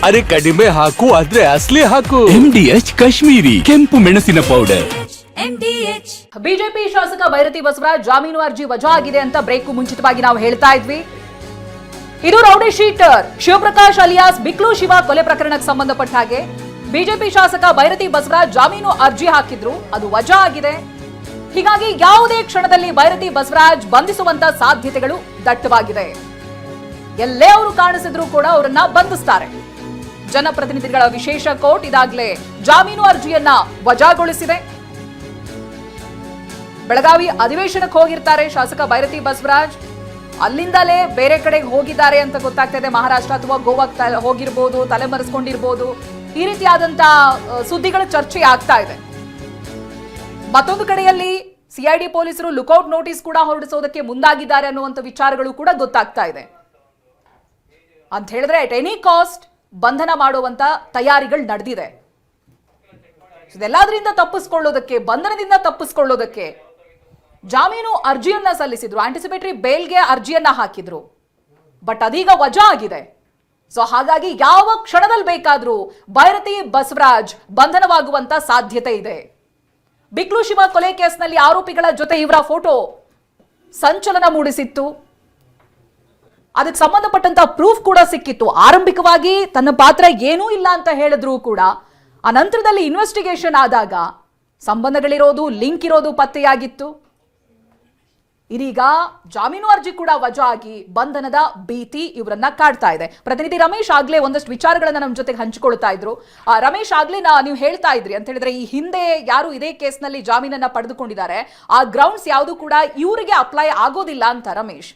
ಅರೆ ಕಡಿಮೆ ಹಾಕು ಆದ್ರೆ ಅಸಲಿ ಹಾಕು. MDH ಕಾಶ್ಮೀರಿ ಕೆಂಪು ಮೆಣಸಿನ ಪೌಡರ್. ಬಿಜೆಪಿ ಶಾಸಕ ಭೈರತಿ ಬಸವರಾಜ್ ಜಾಮೀನು ಅರ್ಜಿ ವಜಾ ಆಗಿದೆ ಅಂತ ಬ್ರೇಕು ಮುಂಚಿತವಾಗಿ ನಾವು ಹೇಳ್ತಾ ಇದ್ವಿ. ಇದು rowdy sheeter Shivaprakash alias Biklu Shiva ಕೊಲೆ ಪ್ರಕರಣಕ್ಕೆ ಸಂಬಂಧಪಟ್ಟ ಹಾಗೆ ಬಿಜೆಪಿ ಶಾಸಕ ಭೈರತಿ ಬಸವರಾಜ್ ಜಾಮೀನು ಅರ್ಜಿ ಹಾಕಿದ್ರು, ಅದು ವಜಾ ಆಗಿದೆ. ಹೀಗಾಗಿ ಯಾವುದೇ ಕ್ಷಣದಲ್ಲಿ ಭೈರತಿ ಬಸವರಾಜ್ ಬಂಧಿಸುವಂತ ಸಾಧ್ಯತೆಗಳು ದಟ್ಟವಾಗಿದೆ. ಎಲ್ಲೇ ಅವರು ಕಾಣಿಸಿದ್ರು ಕೂಡ ಅವರನ್ನ ಬಂಧಿಸ್ತಾರೆ. ಜನಪ್ರತಿನಿಧಿಗಳ ವಿಶೇಷ ಕೋರ್ಟ್ ಇದಾಗಲೇ ಜಾಮೀನು ಅರ್ಜಿಯನ್ನ ವಜಾಗೊಳಿಸಿದೆ. ಬೆಳಗಾವಿ ಅಧಿವೇಶನಕ್ಕೆ ಹೋಗಿರ್ತಾರೆ ಶಾಸಕ ಭೈರತಿ ಬಸವರಾಜ್, ಅಲ್ಲಿಂದಲೇ ಬೇರೆ ಕಡೆಗೆ ಹೋಗಿದ್ದಾರೆ ಅಂತ ಗೊತ್ತಾಗ್ತಾ ಇದೆ. ಮಹಾರಾಷ್ಟ್ರ ಅಥವಾ ಗೋವಾಕ್ಕೆ ಹೋಗಿರ್ಬೋದು, ತಲೆಮರೆಸ್ಕೊಂಡಿರ್ಬೋದು, ಈ ರೀತಿಯಾದಂತ ಸುದ್ದಿಗಳ ಚರ್ಚೆ ಆಗ್ತಾ ಇದೆ. ಮತ್ತೊಂದು ಕಡೆಯಲ್ಲಿ ಸಿಐಡಿ ಪೊಲೀಸರು ಲುಕೌಟ್ ನೋಟಿಸ್ ಕೂಡ ಹೊರಡಿಸೋದಕ್ಕೆ ಮುಂದಾಗಿದ್ದಾರೆ ಅನ್ನುವಂಥ ವಿಚಾರಗಳು ಕೂಡ ಗೊತ್ತಾಗ್ತಾ ಇದೆ. ಅಂತ ಹೇಳಿದ್ರೆ ಅಟ್ ಎನಿ ಕಾಸ್ಟ್ ಬಂಧನ ಮಾಡುವಂತ ತಯಾರಿಗಳು ನಡೆದಿದೆ. ಇದೆಲ್ಲದರಿಂದ ತಪ್ಪಿಸ್ಕೊಳ್ಳೋದಕ್ಕೆ, ಬಂಧನದಿಂದ ತಪ್ಪಿಸ್ಕೊಳ್ಳೋದಕ್ಕೆ ಜಾಮೀನು ಅರ್ಜಿಯನ್ನ ಸಲ್ಲಿಸಿದ್ರು, ಆಂಟಿಸಿಪೇಟರಿ ಬೇಲ್ಗೆ ಅರ್ಜಿಯನ್ನ ಹಾಕಿದ್ರು. ಬಟ್ ಅದೀಗ ವಜಾ ಆಗಿದೆ. ಸೊ ಹಾಗಾಗಿ ಯಾವ ಕ್ಷಣದಲ್ಲಿ ಬೇಕಾದ್ರೂ ಭೈರತಿ ಬಸವರಾಜ್ ಬಂಧನವಾಗುವಂತ ಸಾಧ್ಯತೆ ಇದೆ. ಬಿಕ್ಲು ಶಿವ ಕೊಲೆ ಕೇಸ್ನಲ್ಲಿ ಆರೋಪಿಗಳ ಜೊತೆ ಇವರ ಫೋಟೋ ಸಂಚಲನ ಮೂಡಿಸಿತ್ತು. ಅದಕ್ಕೆ ಸಂಬಂಧಪಟ್ಟಂತ ಪ್ರೂಫ್ ಕೂಡ ಸಿಕ್ಕಿತ್ತು. ಆರಂಭಿಕವಾಗಿ ತನ್ನ ಪಾತ್ರ ಏನೂ ಇಲ್ಲ ಅಂತ ಹೇಳಿದ್ರು ಕೂಡ ಆ ನಂತರದಲ್ಲಿ ಇನ್ವೆಸ್ಟಿಗೇಷನ್ ಆದಾಗ ಸಂಬಂಧಗಳಿರೋದು, ಲಿಂಕ್ ಇರೋದು ಪತ್ತೆಯಾಗಿತ್ತು. ಇದೀಗ ಜಾಮೀನು ಅರ್ಜಿ ಕೂಡ ವಜಾ ಆಗಿ ಬಂಧನದ ಭೀತಿ ಇವರನ್ನ ಕಾಡ್ತಾ ಇದೆ. ಪ್ರತಿನಿಧಿ ರಮೇಶ್ ಆಗ್ಲೇ ಒಂದಷ್ಟು ವಿಚಾರಗಳನ್ನ ನಮ್ಮ ಜೊತೆಗೆ ಹಂಚಿಕೊಳ್ತಾ ಇದ್ರು. ರಮೇಶ್ ಆಗ್ಲೇ ನೀವು ಹೇಳ್ತಾ ಇದ್ರಿ ಅಂತ ಹೇಳಿದ್ರೆ, ಈ ಹಿಂದೆ ಯಾರು ಇದೇ ಕೇಸ್ನಲ್ಲಿ ಜಾಮೀನನ್ನ ಪಡೆದುಕೊಂಡಿದ್ದಾರೆ ಆ ಗ್ರೌಂಡ್ಸ್ ಯಾವುದು ಕೂಡ ಇವರಿಗೆ ಅಪ್ಲೈ ಆಗೋದಿಲ್ಲ ಅಂತ. ರಮೇಶ್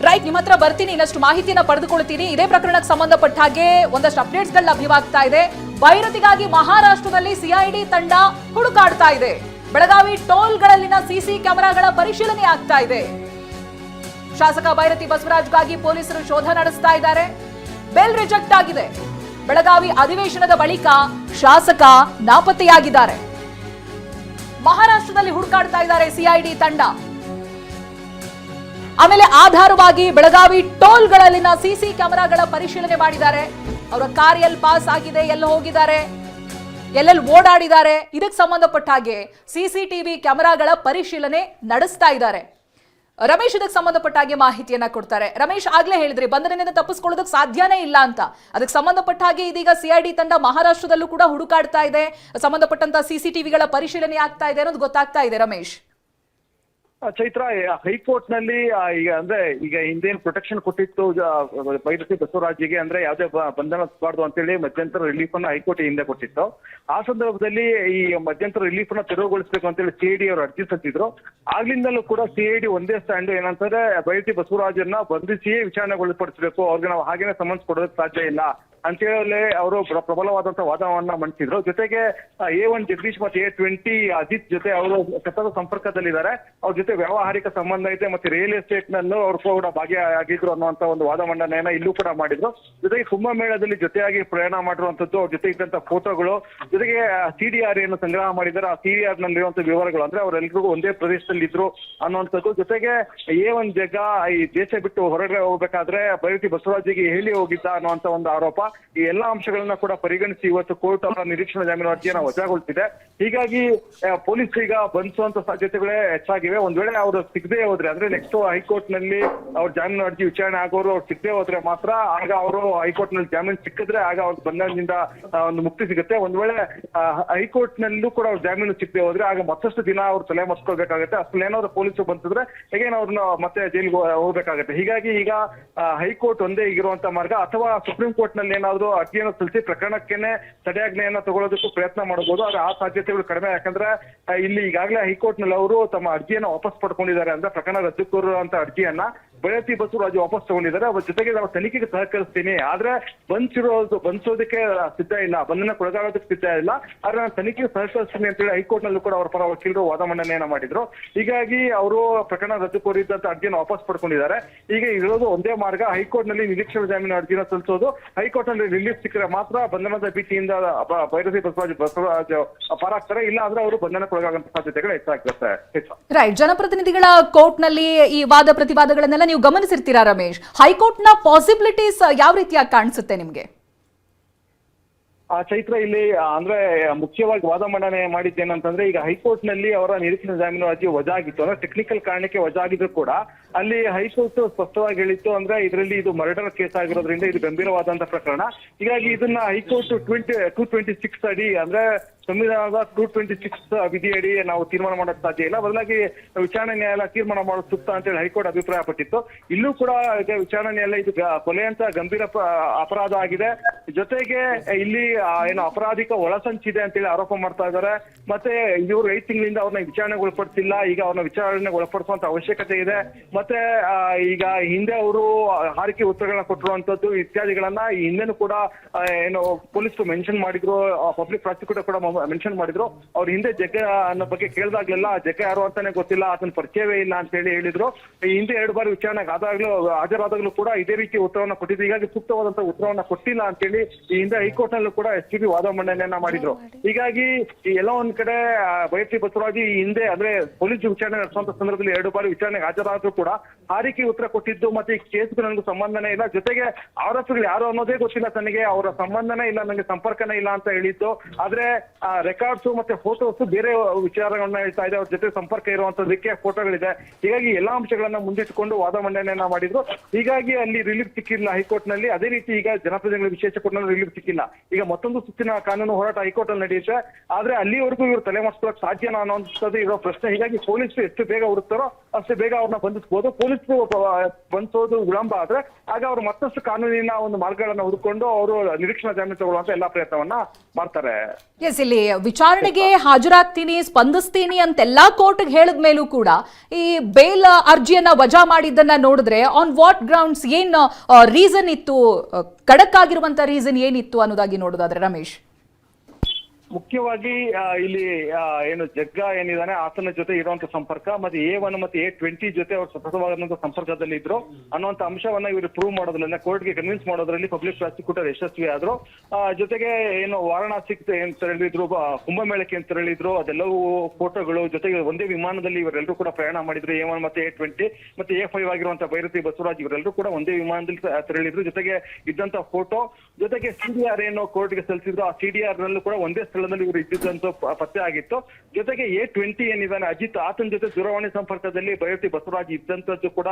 ರೈಟ್, ನಿಮ್ಮ ಹತ್ರ ಬರ್ತೀನಿ, ಇನ್ನಷ್ಟು ಮಾಹಿತಿಯನ್ನ ಪಡೆದುಕೊಳ್ತೀನಿ. ಇದೇ ಪ್ರಕರಣಕ್ಕೆ ಸಂಬಂಧಪಟ್ಟ ಹಾಗೆ ಒಂದಷ್ಟು ಅಪ್ಡೇಟ್ಸ್ ಗಳು ಲಭ್ಯವಾಗ್ತಾ ಇದೆ. ಭೈರತಿಗಾಗಿ ಮಹಾರಾಷ್ಟ್ರದಲ್ಲಿ ಸಿಐಡಿ ತಂಡ ಹುಡುಕಾಡ್ತಾ ಇದೆ. ಬೆಳಗಾವಿ ಟೋಲ್ಗಳಲ್ಲಿನ ಸಿಸಿ ಕ್ಯಾಮೆರಾಗಳ ಪರಿಶೀಲನೆ ಆಗ್ತಾ ಇದೆ. ಶಾಸಕ ಭೈರತಿ ಬಸವರಾಜ್ಗಾಗಿ ಪೊಲೀಸರು ಶೋಧ ನಡೆಸ್ತಾ ಇದ್ದಾರೆ. ಬೇಲ್ ರಿಜೆಕ್ಟ್ ಆಗಿದೆ. ಬೆಳಗಾವಿ ಅಧಿವೇಶನದ ಬಳಿಕ ಶಾಸಕ ನಾಪತ್ತೆಯಾಗಿದ್ದಾರೆ. ಮಹಾರಾಷ್ಟ್ರದಲ್ಲಿ ಹುಡುಕಾಡ್ತಾ ಇದ್ದಾರೆ ಸಿಐಡಿ ತಂಡ. ಆಮೇಲೆ ಆಧಾರವಾಗಿ ಬೆಳಗಾವಿ ಟೋಲ್ಗಳಲ್ಲಿನ ಸಿಸಿ ಕ್ಯಾಮೆರಾಗಳ ಪರಿಶೀಲನೆ ಮಾಡಿದ್ದಾರೆ. ಅವರ ಕಾರ್ ಎಲ್ಲಿ ಪಾಸ್ ಆಗಿದೆ, ಎಲ್ಲಿ ಹೋಗಿದ್ದಾರೆ, ಎಲ್ಲೆಲ್ಲಿ ಓಡಾಡಿದ್ದಾರೆ, ಇದಕ್ಕೆ ಸಂಬಂಧಪಟ್ಟ ಹಾಗೆ ಸಿಸಿಟಿವಿ ಕ್ಯಾಮೆರಾಗಳ ಪರಿಶೀಲನೆ ನಡೆಸ್ತಾ ಇದ್ದಾರೆ. ರಮೇಶ್ ಇದಕ್ಕೆ ಸಂಬಂಧಪಟ್ಟ ಹಾಗೆ ಮಾಹಿತಿಯನ್ನ ಕೊಡ್ತಾರೆ. ರಮೇಶ್ ಆಗ್ಲೇ ಹೇಳಿದ್ರಿ ಬಂಧನದಿಂದ ತಪ್ಪಿಸ್ಕೊಳ್ಳೋದಕ್ಕೆ ಸಾಧ್ಯನೇ ಇಲ್ಲ ಅಂತ. ಅದಕ್ಕೆ ಸಂಬಂಧಪಟ್ಟ ಹಾಗೆ ಇದೀಗ ಸಿಐಡಿ ತಂಡ ಮಹಾರಾಷ್ಟ್ರದಲ್ಲೂ ಕೂಡ ಹುಡುಕಾಡ್ತಾ ಇದೆ. ಸಂಬಂಧಪಟ್ಟಂತ ಸಿಸಿಟಿವಿಗಳ ಪರಿಶೀಲನೆ ಆಗ್ತಾ ಇದೆ ಅನ್ನೋದು ಗೊತ್ತಾಗ್ತಾ ಇದೆ. ರಮೇಶ್, ಚೈತ್ರ, ಹೈಕೋರ್ಟ್ ನಲ್ಲಿ ಈಗ ಹಿಂದೇನು ಪ್ರೊಟೆಕ್ಷನ್ ಕೊಟ್ಟಿತ್ತು ಭೈರತಿ ಬಸವರಾಜ್ಗೆ, ಅಂದ್ರೆ ಯಾವುದೇ ಬಂಧನವಾಗಬಾರ್ದು ಅಂತೇಳಿ ಮಧ್ಯಂತರ ರಿಲೀಫ್ ಅನ್ನ ಹೈಕೋರ್ಟ್ ಹಿಂದೆ ಕೊಟ್ಟಿತ್ತು. ಆ ಸಂದರ್ಭದಲ್ಲಿ ಈ ಮಧ್ಯಂತರ ರಿಲೀಫ್ ಅನ್ನ ತೆರವುಗೊಳಿಸಬೇಕು ಅಂತೇಳಿ ಸಿಐಡಿ ಅವರು ಅರ್ಜಿ ಸಲ್ಲಿಸಿದ್ರು. ಆಗ್ಲಿಂದಲೂ ಕೂಡ ಸಿಐಡಿ ಒಂದೇ ಸ್ಟ್ಯಾಂಡ್ ಏನಂತಾರೆ, ಭೈರತಿ ಬಸವರಾಜನ್ನ ಬಂಧಿಸಿ ವಿಚಾರಣೆಗೊಳಪಡಿಸಬೇಕು, ಅವ್ರಿಗೆ ನಾವು ಹಾಗೇನೆ ಸಮನ್ಸ್ ಕೊಡೋದಕ್ಕೆ ಸಾಧ್ಯ ಇಲ್ಲ ಅಂತೇಳಿ ಅವರು ಪ್ರಬಲವಾದಂತಹ ವಾದವನ್ನ ಮಂಡಿಸಿದ್ರು. ಜೊತೆಗೆ A1 ಜಗದೀಶ್ ಮತ್ತೆ A20 ಅಜಿತ್ ಜೊತೆ ಅವರು ಸತತ ಸಂಪರ್ಕದಲ್ಲಿದ್ದಾರೆ, ಅವ್ರ ಜೊತೆ ವ್ಯಾವಹಾರಿಕ ಸಂಬಂಧ ಇದೆ, ಮತ್ತೆ ರಿಯಲ್ ಎಸ್ಟೇಟ್ ನಲ್ಲೂ ಅವರು ಕೂಡ ಭಾಗಿಯಾಗಿದ್ರು ಅನ್ನುವಂತ ಒಂದು ವಾದ ಮಂಡನೆಯನ್ನ ಇಲ್ಲೂ ಕೂಡ ಮಾಡಿದ್ರು. ಜೊತೆಗೆ ಕುಂಭಮೇಳದಲ್ಲಿ ಜೊತೆಯಾಗಿ ಪ್ರಯಾಣ ಮಾಡಿರುವಂತದ್ದು, ಅವ್ರ ಜೊತೆ ಇದ್ದಂತ ಫೋಟೋಗಳು, ಜೊತೆಗೆ CDR ಏನು ಸಂಗ್ರಹ ಮಾಡಿದ್ದಾರೆ ಆ CDR ನಲ್ಲಿರುವಂತ ವಿವರಗಳು, ಅಂದ್ರೆ ಅವರೆಲ್ಲರಿಗೂ ಒಂದೇ ಪ್ರದೇಶದಲ್ಲಿ ಇದ್ರು ಅನ್ನುವಂಥದ್ದು. ಜೊತೆಗೆ A1 ಜಗ ಈ ದೇಶ ಬಿಟ್ಟು ಹೊರಗಡೆ ಹೋಗ್ಬೇಕಾದ್ರೆ ಭೈರತಿ ಬಸವರಾಜ್ಗೆ ಹೇಳಿ ಹೋಗಿದ್ದ ಅನ್ನುವಂತ ಒಂದು ಆರೋಪ. ಈ ಎಲ್ಲಾ ಅಂಶಗಳನ್ನ ಕೂಡ ಪರಿಗಣಿಸಿ ಇವತ್ತು ಕೋರ್ಟ್ ಅವರ ನಿರೀಕ್ಷಣಾ ಜಾಮೀನು ಅರ್ಜಿಯನ್ನು ವಜಾಗೊಳಿಸಿದೆ. ಹೀಗಾಗಿ ಪೊಲೀಸ್ ಈಗ ಬಂಧಿಸುವಂತ ಸಾಧ್ಯತೆಗಳೇ ಹೆಚ್ಚಾಗಿವೆ. ಒಂದ್ ವೇಳೆ ಅವರು ಸಿಗದೆ ಹೋದ್ರೆ, ಅಂದ್ರೆ ನೆಕ್ಸ್ಟ್ ಹೈಕೋರ್ಟ್ ನಲ್ಲಿ ಅವ್ರ ಜಾಮೀನು ಅರ್ಜಿ ವಿಚಾರಣೆ ಆಗೋರು ಅವ್ರು ಸಿಗದೆ ಹೋದ್ರೆ ಮಾತ್ರ ಆಗ ಅವರು ಹೈಕೋರ್ಟ್ ನಲ್ಲಿ ಜಾಮೀನು ಸಿಕ್ಕಿದ್ರೆ ಆಗ ಅವ್ರ ಬಂಧನದಿಂದ ಒಂದು ಮುಕ್ತಿ ಸಿಗುತ್ತೆ. ಒಂದ್ ವೇಳೆ ಹೈಕೋರ್ಟ್ ನಲ್ಲೂ ಕೂಡ ಅವ್ರ ಜಾಮೀನು ಸಿಗದೆ ಹೋದ್ರೆ ಆಗ ಮತ್ತಷ್ಟು ದಿನ ಅವ್ರು ತಲೆ ಮರ್ಸ್ಕೊಳ್ಬೇಕಾಗತ್ತೆ. ಅಸಲು ಏನಾದ್ರು ಪೊಲೀಸರು ಬಂದಿದ್ರೆ ಹೇಗೇನು ಅವ್ರನ್ನ ಮತ್ತೆ ಜೈಲಿಗೆ ಹೋಗ್ಬೇಕಾಗತ್ತೆ. ಹೀಗಾಗಿ ಈಗ ಹೈಕೋರ್ಟ್ ಒಂದೇ ಈಗಿರುವಂತ ಮಾರ್ಗ, ಅಥವಾ ಸುಪ್ರೀಂ ಕೋರ್ಟ್ ನಲ್ಲಿ ಏನಾದ್ರು ಅರ್ಜಿಯನ್ನು ಸಲ್ಲಿಸಿ ಪ್ರಕರಣಕ್ಕೇನೆ ತಡೆಯಾಜ್ಞೆಯನ್ನ ತಗೊಳ್ಳೋದಕ್ಕೂ ಪ್ರಯತ್ನ ಮಾಡಬಹುದು. ಆದ್ರೆ ಆ ಸಾಧ್ಯತೆಗಳು ಕಡಿಮೆ. ಯಾಕಂದ್ರೆ ಇಲ್ಲಿ ಈಗಾಗಲೇ ಹೈಕೋರ್ಟ್ ನಲ್ಲಿ ಅವರು ತಮ್ಮ ಅರ್ಜಿಯನ್ನ ವಾಪಸ್ ಪಡ್ಕೊಂಡಿದ್ದಾರೆ. ಅಂದ್ರೆ ಪ್ರಕರಣ ರದ್ದು ಕೋರುವಂತ ಅರ್ಜಿಯನ್ನ ಭೈರತಿ ಬಸವರಾಜ್ ವಾಪಸ್ ತಗೊಂಡಿದ್ದಾರೆ. ಅವ್ರ ಜೊತೆಗೆ ನಾವು ತನಿಖೆಗೆ ಸಹಕರಿಸ್ತೀನಿ, ಆದ್ರೆ ಬಂಧಿಸೋದಕ್ಕೆ ಸಿದ್ಧ ಇಲ್ಲ, ಬಂಧನಕ್ಕೊಳಗಾಗೋದಕ್ಕೆ ಸಿದ್ಧ ಇಲ್ಲ, ಆದ್ರೆ ನಾನು ತನಿಖೆಗೆ ಸಹಕರಿಸ್ತೀನಿ ಅಂತೇಳಿ ಹೈಕೋರ್ಟ್ ನಲ್ಲೂ ಕೂಡ ಅವರ ಪರ ವಕೀಲರು ವಾದ ಮಂಡನೆಯನ್ನ ಮಾಡಿದ್ರು. ಹೀಗಾಗಿ ಅವರು ಪ್ರಕರಣ ರದ್ದು ಕೋರಿದ್ದಂತ ಅರ್ಜಿಯನ್ನು ವಾಪಸ್ ಪಡ್ಕೊಂಡಿದ್ದಾರೆ. ಈಗ ಇರೋದು ಒಂದೇ ಮಾರ್ಗ, ಹೈಕೋರ್ಟ್ ನಲ್ಲಿ ನಿರೀಕ್ಷಣಾ ಜಾಮೀನು ಅರ್ಜಿನ ಸಲ್ಲಿಸೋದು. ಹೈಕೋರ್ಟ್ ನಲ್ಲಿ ರಿಲೀಫ್ ಸಿಕ್ಕರೆ ಮಾತ್ರ ಬಂಧನದ ಭೀತಿಯಿಂದ ಭೈರತಿ ಬಸವರಾಜ್ ಪಾರಾಗ್ತಾರೆ, ಇಲ್ಲ ಅಂದ್ರೆ ಅವರು ಬಂಧನಕ್ಕೊಳಗಾಗುವಂತ ಸಾಧ್ಯತೆಗಳು ಹೆಚ್ಚಾಗಿರುತ್ತೆ. ರೈಟ್, ಜನಪ್ರತಿನಿಧಿಗಳ ಕೋರ್ಟ್ ನಲ್ಲಿ ಈ ವಾದ ಪ್ರತಿವಾದಗಳನ್ನೆಲ್ಲ ನೀವು ಗಮನಿಸಿರ್ತೀರಾ ರಮೇಶ್, ಹೈಕೋರ್ಟ್ನ ಪಾಸಿಬಿಲಿಟೀಸ್ ಯಾವ ರೀತಿಯಾಗಿ ಕಾಣಿಸುತ್ತೆ ನಿಮ್ಗೆ? ಚೈತ್ರ, ಇಲ್ಲಿ ಅಂದ್ರೆ ಮುಖ್ಯವಾಗಿ ವಾದ ಮಂಡನೆ ಮಾಡಿದ್ದೇನಂತಂದ್ರೆ, ಈಗ ಹೈಕೋರ್ಟ್ ನಲ್ಲಿ ಅವರ ನಿರೀಕ್ಷಣಾ ಜಾಮೀನು ಅರ್ಜಿ ವಜಾ ಆಗಿತ್ತು. ಅಂದ್ರೆ ಟೆಕ್ನಿಕಲ್ ಕಾರಣಕ್ಕೆ ವಜಾ ಆಗಿದ್ರು ಕೂಡ ಅಲ್ಲಿ ಹೈಕೋರ್ಟ್ ಸ್ಪಷ್ಟವಾಗಿ ಹೇಳಿತ್ತು, ಅಂದ್ರೆ ಇದರಲ್ಲಿ ಇದು ಮರ್ಡರ್ ಕೇಸ್ ಆಗಿರೋದ್ರಿಂದ ಇದು ಗಂಭೀರವಾದಂತಹ ಪ್ರಕರಣ. ಹೀಗಾಗಿ ಇದನ್ನ ಹೈಕೋರ್ಟ್ 226 ಅಡಿ, ಅಂದ್ರೆ ಸಂವಿಧಾನದ 226 ವಿಧಿಯಡಿ ನಾವು ತೀರ್ಮಾನ ಮಾಡೋಕ್ ಸಾಧ್ಯ ಇಲ್ಲ, ಬದಲಾಗಿ ವಿಚಾರಣೆ ನ್ಯಾಯಾಲಯ ತೀರ್ಮಾನ ಮಾಡೋದು ಸೂಕ್ತ ಅಂತ ಹೇಳಿ ಹೈಕೋರ್ಟ್ ಅಭಿಪ್ರಾಯ ಪಟ್ಟಿತ್ತು. ಇಲ್ಲೂ ಕೂಡ ವಿಚಾರಣೆ ನ್ಯಾಯಾಲಯ ಇದು ಕೊಲೆ ಅಂತ ಗಂಭೀರ ಅಪರಾಧ ಆಗಿದೆ, ಜೊತೆಗೆ ಇಲ್ಲಿ ಏನು ಅಪರಾಧಿಕ ಒಳಸಂಚಿದೆ ಅಂತೇಳಿ ಆರೋಪ ಮಾಡ್ತಾ ಇದ್ದಾರೆ. ಮತ್ತೆ ಇವರು 5 ತಿಂಗಳಿಂದ ಅವ್ರನ್ನ ವಿಚಾರಣೆಗೆ ಒಳಪಡಿಸಿಲ್ಲ, ಈಗ ಅವ್ರನ್ನ ವಿಚಾರಣೆಗೆ ಒಳಪಡಿಸುವಂತ ಅವಶ್ಯಕತೆ ಇದೆ. ಮತ್ತೆ ಈಗ ಹಿಂದೆ ಅವರು ಹಾರಿಕೆ ಉತ್ತರಗಳನ್ನ ಕೊಟ್ಟಿರುವಂತದ್ದು ಇತ್ಯಾದಿಗಳನ್ನ ಈ ಹಿಂದೆನೂ ಕೂಡ ಏನು ಪೊಲೀಸರು ಮೆನ್ಷನ್ ಮಾಡಿದ್ರು, ಪಬ್ಲಿಕ್ ಪ್ರಾಸಿಕ್ಯೂಟರ್ ಕೂಡ ಮೆನ್ಷನ್ ಮಾಡಿದ್ರು. ಅವ್ರ ಹಿಂದೆ ಜಗ್ಗ ಅನ್ನೋ ಬಗ್ಗೆ ಕೇಳಿದಾಗ್ಲೆಲ್ಲ ಜಗ್ಗ ಯಾರು ಅಂತಾನೆ ಗೊತ್ತಿಲ್ಲ, ಅದನ್ನ ಪರಿಚಯವೇ ಇಲ್ಲ ಅಂತ ಹೇಳಿ ಹೇಳಿದ್ರು. ಈ ಹಿಂದೆ 2 ಬಾರಿ ವಿಚಾರಣೆಗೆ ಹಾಜರಾದಾಗ್ಲೂ ಕೂಡ ಇದೇ ರೀತಿ ಉತ್ತರವನ್ನ ಕೊಟ್ಟಿದ್ರು. ಹೀಗಾಗಿ ಸೂಕ್ತವಾದಂತಹ ಉತ್ತರವನ್ನ ಕೊಟ್ಟಿಲ್ಲ ಅಂತೇಳಿ ಈ ಹಿಂದೆ ಹೈಕೋರ್ಟ್ ನಲ್ಲೂ ಕೂಡ STB ವಾದ ಮಂಡನೆಯನ್ನ ಮಾಡಿದ್ರು. ಹೀಗಾಗಿ ಈ ಎಲ್ಲ ಒಂದ್ ಕಡೆ ಬೈರತಿ ಬಸವರಾಜ್ ಈ ಹಿಂದೆ ಅಂದ್ರೆ ಪೊಲೀಸ್ ವಿಚಾರಣೆ ನಡೆಸುವಂತ ಸಂದರ್ಭದಲ್ಲಿ 2 ಬಾರಿ ವಿಚಾರಣೆಗೆ ಹಾಜರಾದ್ರೂ ಕೂಡ ಹಾರಿಕೆ ಉತ್ತರ ಕೊಟ್ಟಿದ್ದು ಮತ್ತೆ ಈ ಕೇಸ್ಗೂ ನನಗೂ ಸಂಬಂಧನೇ ಇಲ್ಲ, ಜೊತೆಗೆ ಆರೋಪಿಗಳು ಯಾರು ಅನ್ನೋದೇ ಗೊತ್ತಿಲ್ಲ ತನಗೆ, ಅವರ ಸಂಬಂಧನೇ ಇಲ್ಲ, ನನಗೆ ಸಂಪರ್ಕನೇ ಇಲ್ಲ ಅಂತ ಹೇಳಿದ್ದು. ಆದ್ರೆ ರೆಕಾರ್ಡ್ಸ್ ಮತ್ತೆ ಫೋಟೋಸ್ ಬೇರೆ ವಿಚಾರಗಳನ್ನ ಹೇಳ್ತಾ ಇದೆ, ಅವ್ರ ಜೊತೆ ಸಂಪರ್ಕ ಇರುವಂತದಕ್ಕೆ ಫೋಟೋಗಳಿದೆ. ಹೀಗಾಗಿ ಎಲ್ಲಾ ಅಂಶಗಳನ್ನ ಮುಂದಿಟ್ಟುಕೊಂಡು ವಾದ ಮಂಡನೆಯನ್ನ ಮಾಡಿದ್ರು. ಹೀಗಾಗಿ ಅಲ್ಲಿ ರಿಲೀಫ್ ಸಿಕ್ಕಿಲ್ಲ ಹೈಕೋರ್ಟ್ ನಲ್ಲಿ. ಅದೇ ರೀತಿ ಈಗ ಜನಪ್ರತಿನಿಧಿಗಳ ವಿಶೇಷ ಕೋರ್ಟ್ ರಿಲೀಫ್ ಸಿಕ್ಕಿಲ್ಲ. ಈಗ ಮತ್ತೊಂದು ಸುತ್ತಿನ ಕಾನೂನು ಹೋರಾಟ ಹೈಕೋರ್ಟ್ ಅಲ್ಲಿ ನಡೆಯುತ್ತೆ. ಆದ್ರೆ ಅಲ್ಲಿವರೆಗೂ ಇವರು ತಲೆ ಮಾಡಿಸ್ಕೊಳ್ಳೋಕೆ ಸಾಧ್ಯನಾ ಅನ್ನೋಂಥದ್ದು ಇರೋ ಪ್ರಶ್ನೆ. ಹೀಗಾಗಿ ಪೊಲೀಸರು ಎಷ್ಟು ಬೇಗ ಹುಡುಕ್ತಾರೋ ಅಷ್ಟು ಬೇಗ ಅವ್ರನ್ನ ಬಂಧಿಸಬಹುದು. ಪೊಲೀಸರು ಬಂಧಿಸೋದು ವಿಳಂಬ ಆದ್ರೆ ಆಗ ಅವರು ಮತ್ತಷ್ಟು ಕಾನೂನಿನ ಒಂದು ಮಾರ್ಗಗಳನ್ನ ಹುಡುಕೊಂಡು ಅವರು ನಿರೀಕ್ಷಣಾ ಜಾಮೀನು ತಗೊಳ್ಳುವಂತ ಎಲ್ಲಾ ಪ್ರಯತ್ನವನ್ನ ಮಾಡ್ತಾರೆ. ಎಸ್, ಇಲ್ಲಿ ವಿಚಾರಣೆಗೆ ಹಾಜರಾಗ್ತೀನಿ, ಸ್ಪಂದಿಸ್ತೀನಿ ಅಂತೆಲ್ಲಾ ಕೋರ್ಟ್ ಹೇಳಿದ ಮೇಲೂ ಕೂಡ ಈ ಬೇಲ್ ಅರ್ಜಿಯನ್ನ ವಜಾ ಮಾಡಿದ್ದನ್ನ ನೋಡಿದ್ರೆ ಆನ್ ವಾಟ್ ಗ್ರೌಂಡ್ಸ್, ಏನ್ ರೀಸನ್ ಇತ್ತು, ಖಡಕ್ ಆಗಿರುವಂತ ರೀಸನ್ ಏನಿತ್ತು ಅನ್ನೋದಾಗಿ ನೋಡೋದಾದ್ರೆ ರಮೇಶ್? ಮುಖ್ಯವಾಗಿ ಇಲ್ಲಿ ಏನು ಜಗ್ಗ ಏನಿದಾನೆ ಆತನ ಜೊತೆ ಇರುವಂತ ಸಂಪರ್ಕ ಮತ್ತೆ A1 ಮತ್ತೆ A20 ಜೊತೆ ಅವ್ರು ಸತತವಾದಂತ ಸಂಪರ್ಕದಲ್ಲಿ ಇದ್ರು ಅನ್ನುವಂತ ಅಂಶವನ್ನ ಇವರು ಪ್ರೂವ್ ಮಾಡೋದ್ರಲ್ಲಿ, ಕೋರ್ಟ್ಗೆ ಕನ್ವಿನ್ಸ್ ಮಾಡೋದ್ರಲ್ಲಿ ಪಬ್ಲಿಕ್ ಪ್ರಾಸಿಕ್ಯೂಟರ್ ಯಶಸ್ವಿ ಆದ್ರು. ಜೊತೆಗೆ ಏನು ವಾರಣಾಸಿಗೆ ಅಂತ ಹೇಳಿದ್ರು, ಕುಂಭಮೇಳಕ್ಕೆ ಅಂತ ಹೇಳಿದ್ರು, ಅದೆಲ್ಲವೂ ಫೋಟೋಗಳು, ಜೊತೆಗೆ ಒಂದೇ ವಿಮಾನದಲ್ಲಿ ಇವರೆಲ್ಲರೂ ಕೂಡ ಪ್ರಯಾಣ ಮಾಡಿದ್ರು. A1 ಮತ್ತೆ A20 ಮತ್ತೆ A5 ಆಗಿರುವಂತ ಬೈರತಿ ಬಸವರಾಜ್ ಇವರೆಲ್ಲರೂ ಕೂಡ ಒಂದೇ ವಿಮಾನದಲ್ಲಿ ತೆರಳಿದ್ರು. ಜೊತೆಗೆ ಇದ್ದಂತ ಫೋಟೋ, ಜೊತೆಗೆ CDR ಏನು ಕೋರ್ಟ್ಗೆ ಸಲ್ಲಿಸಿದ್ರು, ಆ CDR ನಲ್ಲೂ ಕೂಡ ಒಂದೇ ಸ್ಥಳದಲ್ಲಿ ಇವರು ಇದ್ದಿದ್ದಂತ ಪತ್ತೆ ಆಗಿತ್ತು. ಜೊತೆಗೆ A20 ಏನಿದಾನೆ ಅಜಿತ್, ಆತನ ಜೊತೆ ದೂರವಾಣಿ ಸಂಪರ್ಕದಲ್ಲಿ ಬೈರತಿ ಬಸವರಾಜ್ ಇದ್ದಂತದ್ದು ಕೂಡ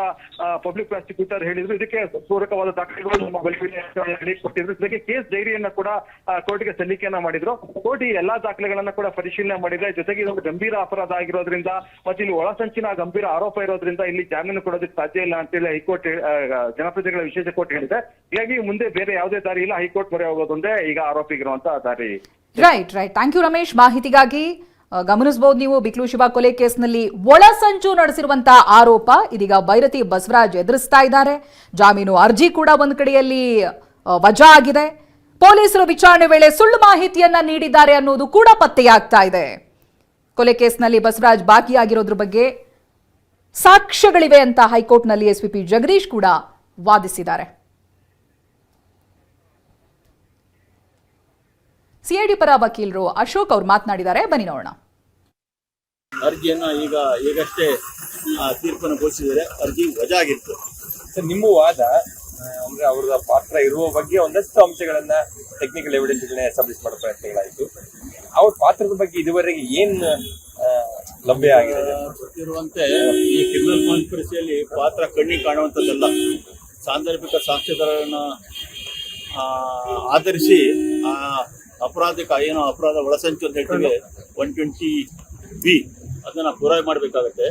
ಪಬ್ಲಿಕ್ ಪ್ರಾಸಿಕ್ಯೂಟರ್ ಹೇಳಿದ್ರು. ಇದಕ್ಕೆ ಪೂರಕವಾದ ದಾಖಲೆಗಳು ಮೊಬೈಲ್ ಕೊಟ್ಟಿದ್ರು. ಜೊತೆಗೆ ಕೇಸ್ ಡೈರಿಯನ್ನ ಕೂಡ ಕೋರ್ಟ್ಗೆ ಸಲ್ಲಿಕೆಯನ್ನ ಮಾಡಿದ್ರು. ಕೋರ್ಟ್ ಈ ಎಲ್ಲಾ ದಾಖಲೆಗಳನ್ನ ಕೂಡ ಪರಿಶೀಲನೆ ಮಾಡಿದ್ರೆ. ಜೊತೆಗೆ ಇದೊಂದು ಗಂಭೀರ ಅಪರಾಧ ಆಗಿರೋದ್ರಿಂದ ಮತ್ತೆ ಇಲ್ಲಿ ಒಳಸಂಚಿನ ಗಂಭೀರ ಆರೋಪ ಇರೋದ್ರಿಂದ ಇಲ್ಲಿ ಜಾಮೀನು ಕೊಡೋದಕ್ಕೆ ಸಾಧ್ಯ ಇಲ್ಲ ಅಂತೇಳಿ ಹೈಕೋರ್ಟ್ ಜನಪ್ರತಿನಿಧಿಗಳ ವಿಶೇಷ ಕೋರ್ಟ್ ಹೇಳಿದೆ. ಹೀಗಾಗಿ ಮುಂದೆ ಬೇರೆ ಯಾವುದೇ ದಾರಿ ಇಲ್ಲ, ಹೈಕೋರ್ಟ್ ಮೊರೆ ಹೋಗೋದೊಂದೇ ಈಗ ಆರೋಪಿಗಿರುವಂತ ದಾರಿ. ರೈಟ್. ಥ್ಯಾಂಕ್ ಯು ರಮೇಶ್ ಮಾಹಿತಿಗಾಗಿ. ಗಮನಿಸಬಹುದು ನೀವು, ಬಿಕ್ಲು ಶಿವ ಕೊಲೆ ಕೇಸ್ನಲ್ಲಿ ಒಳಸಂಚು ನಡೆಸಿರುವಂತಹ ಆರೋಪ ಇದೀಗ ಬೈರತಿ ಬಸವರಾಜ್ ಎದುರಿಸ್ತಾ ಇದ್ದಾರೆ. ಜಾಮೀನು ಅರ್ಜಿ ಕೂಡ ಒಂದು ಕಡೆಯಲ್ಲಿ ವಜಾ ಆಗಿದೆ. ಪೊಲೀಸರು ವಿಚಾರಣೆ ವೇಳೆ ಸುಳ್ಳು ಮಾಹಿತಿಯನ್ನ ನೀಡಿದ್ದಾರೆ ಅನ್ನೋದು ಕೂಡ ಪತ್ತೆಯಾಗ್ತಾ ಇದೆ. ಕೊಲೆ ಕೇಸ್ನಲ್ಲಿ ಬಸವರಾಜ್ ಭಾಗಿಯಾಗಿರೋದ್ರ ಬಗ್ಗೆ ಸಾಕ್ಷ್ಯಗಳಿವೆ ಅಂತ ಹೈಕೋರ್ಟ್ನಲ್ಲಿ SVP ಜಗದೀಶ್ ಕೂಡ ವಾದಿಸಿದ್ದಾರೆ. CID ಪರ ವಕೀಲರು ಅಶೋಕ್ ಅವರು ಮಾತನಾಡಿದ್ದಾರೆ, ಬನ್ನಿ ನೋಡೋಣ. ಅರ್ಜಿಯನ್ನ ಈಗಷ್ಟೇ ತೀರ್ಪನ್ನು ಘೋಷಿಸಿದರೆ ಅರ್ಜಿ ವಜಾ ಆಗಿತ್ತು. ಸರ್, ನಿಮ್ಮ ವಾದ ಅಂದ್ರೆ ಅವರ ಪಾತ್ರ ಇರುವ ಬಗ್ಗೆ ಒಂದಷ್ಟು ಅಂಶಗಳನ್ನ ಟೆಕ್ನಿಕಲ್ ಎವಿಡೆನ್ಸ್ ಎಸ್ಟಾಬ್ಲಿಷ್ ಮಾಡೋ ಪ್ರಯತ್ನಗಳಾಯಿತು. ಅವ್ರ ಪಾತ್ರದ ಬಗ್ಗೆ ಇದುವರೆಗೆ ಏನ್ ಲಭ್ಯ ಆಗಿದೆ? ಗೊತ್ತಿರುವಂತೆ ಈ ಕ್ರಿಮಿನಲ್ ಕಾನ್ಸ್ಪಿರಸಿಯಲ್ಲಿ ಪಾತ್ರ ಕಣ್ಣಿಗೆ ಕಾಣುವಂಥದ್ದಲ್ಲ. ಸಾಂದರ್ಭಿಕ ಸಾಕ್ಷ್ಯಗಳನ್ನು ಆಧರಿಸಿ ಅಪರಾಧಿಕ ಏನು ಅಪರಾಧ ಒಳಸಂಚು ಅಂತ ಹೇಳ್ತೀವಿ 120B ಅದನ್ನ ಪೂರೈಕೆ ಮಾಡಬೇಕಾಗುತ್ತೆ.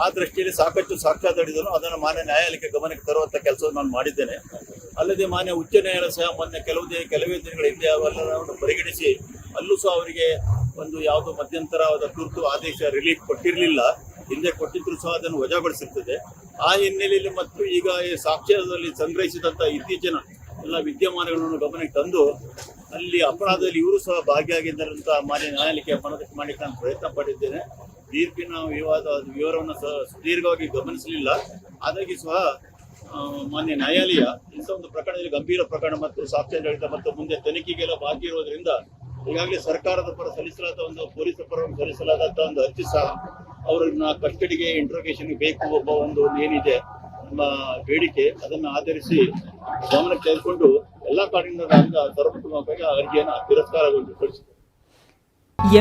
ಆ ದೃಷ್ಟಿಯಲ್ಲಿ ಸಾಕಷ್ಟು ಸಾಕ್ಷ್ಯಾಧಾರಿದ್ರು ಅದನ್ನು ಮಾನ್ಯ ನ್ಯಾಯಾಲಯಕ್ಕೆ ಗಮನಕ್ಕೆ ತರುವಂತ ಕೆಲಸವನ್ನು ನಾನು ಮಾಡಿದ್ದೇನೆ. ಅಲ್ಲದೆ ಮಾನ್ಯ ಉಚ್ಚ ನ್ಯಾಯಾಲಯ ಸಹ ಮೊನ್ನೆ ಕೆಲವೇ ದಿನಗಳ ಹಿಂದೆ ಅವೆಲ್ಲವನ್ನು ಪರಿಗಣಿಸಿ ಅಲ್ಲೂ ಸಹ ಅವರಿಗೆ ಒಂದು ಯಾವುದೋ ಮಧ್ಯಂತರವಾದ ತುರ್ತು ಆದೇಶ ರಿಲೀಫ್ ಕೊಟ್ಟಿರಲಿಲ್ಲ. ಹಿಂದೆ ಕೊಟ್ಟಿದ್ರು ಸಹ ಅದನ್ನು ವಜಾಗೊಳಿಸಿರ್ತದೆ. ಆ ಹಿನ್ನೆಲೆಯಲ್ಲಿ ಮತ್ತು ಈಗ ಈ ಸಾಕ್ಷ್ಯದಲ್ಲಿ ಸಂಗ್ರಹಿಸಿದಂತ ಇತ್ತೀಚಿನ ಎಲ್ಲ ವಿದ್ಯಮಾನಗಳನ್ನು ಗಮನಕ್ಕೆ ತಂದು ಅಲ್ಲಿ ಅಪರಾಧದಲ್ಲಿ ಇವರು ಸಹ ಭಾಗಿಯಾಗಿದ್ದಾರಂತ ಮಾನ್ಯ ನ್ಯಾಯಾಲಯಕ್ಕೆ ಮನದಟ್ಟು ಮಾಡಲಿಕ್ಕೆ ನಾನು ಪ್ರಯತ್ನ ಪಟ್ಟಿದ್ದೇನೆ. ತೀರ್ಪಿನ ವಿವರವನ್ನು ಸಹ ಸುದೀರ್ಘವಾಗಿ ಗಮನಿಸಲಿಲ್ಲ. ಆದಾಗಿ ಸಹ ಮಾನ್ಯ ನ್ಯಾಯಾಲಯ ಇಂಥ ಒಂದು ಪ್ರಕರಣದಲ್ಲಿ ಗಂಭೀರ ಪ್ರಕರಣ ಮತ್ತು ಸಾಕ್ಷ್ಯಾಧಾರಿತ ಮತ್ತು ಮುಂದೆ ತನಿಖೆಗೆಲ್ಲ ಬಾಕಿ ಇರೋದ್ರಿಂದ ಈಗಾಗಲೇ ಸರ್ಕಾರದ ಪರ ಸಲ್ಲಿಸಲಾದ ಒಂದು ಪೊಲೀಸರ ಪರ ಸಲ್ಲಿಸಲಾದಂತ ಒಂದು ಅರ್ಜಿ ಸಹ ಅವರನ್ನ ಕಸ್ಟಡಿಗೆ ಇಂಟ್ರೋಗೇಷನ್ ಬೇಕು ಒಬ್ಬ ಒಂದು ಏನಿದೆ ಬೇಡಿಕೆ, ಅದನ್ನು ಆಧರಿಸಿ ಗಮನಕ್ಕೆ ತೆಗೆದುಕೊಂಡು ಎಲ್ಲಾ ಕಾರಣದಿಂದ ಸರ್ವತೋಮುಖವಾಗಿ ಅರ್ಜಿಯನ್ನು ತಿರಸ್ಕಾರಗೊಳಿಸಿದೆ.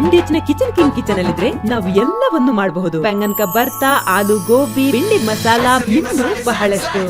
MDH ನ ಕಿಚನ್ ಅಲ್ಲಿದ್ರೆ ನಾವು ಎಲ್ಲವನ್ನು ಮಾಡಬಹುದು. ಬೆಂಗನ್ ಕಾ ಬರ್ತಾ, ಆಲೂ ಗೋಬಿ, ಭಿಂಡಿ ಮಸಾಲಾ, ಇನ್ನೂ ಬಹಳಷ್ಟು.